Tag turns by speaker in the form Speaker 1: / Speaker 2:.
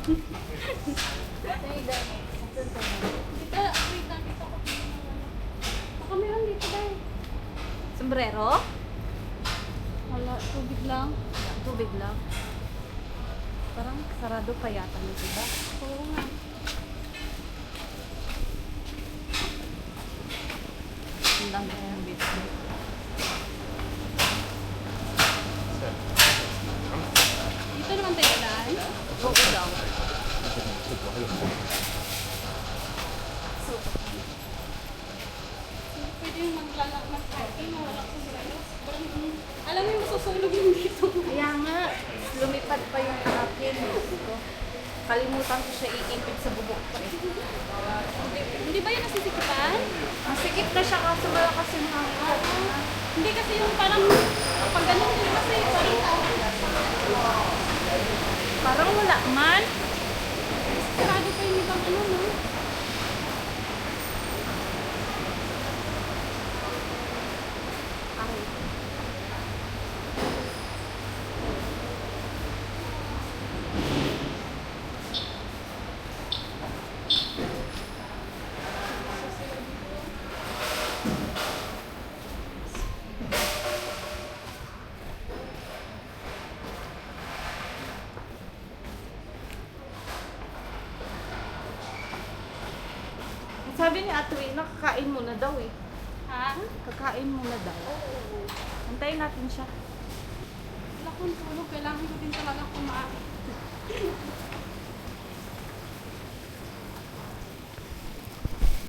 Speaker 1: Dito, wait lang, dito ko. Baka meron dito dahil.
Speaker 2: Sombrero?
Speaker 1: Wala, tubig lang.
Speaker 2: Tubig lang. Parang sarado pa yata nito ba?
Speaker 1: Oo nga.
Speaker 2: Ang dami ng biscuit.
Speaker 1: Dito naman tayo daan.
Speaker 2: Oo daw.
Speaker 1: Pwede yung mag-hiking, wala sa Morelos. Alam mo yung masusunog yung dito.
Speaker 2: Kaya nga, lumipad pa yung akin. Kalimutan ko siya iipit sa bubok ko eh.
Speaker 1: Hindi ba yun nasisikipan?
Speaker 2: Masikip na siya kaso malakas yung hangin.
Speaker 1: Hindi kasi yung parang, pag ganun din kasi parang
Speaker 2: Parang wala man.
Speaker 1: sarado pa yung ibang ano, no?
Speaker 2: Sabi ni Ate Wina, kakain muna daw eh.
Speaker 1: Ha?
Speaker 2: Kakain muna daw.
Speaker 1: Oo.
Speaker 2: Antayin natin siya.
Speaker 1: Wala kong tulog, kailangan ko din talaga kumain.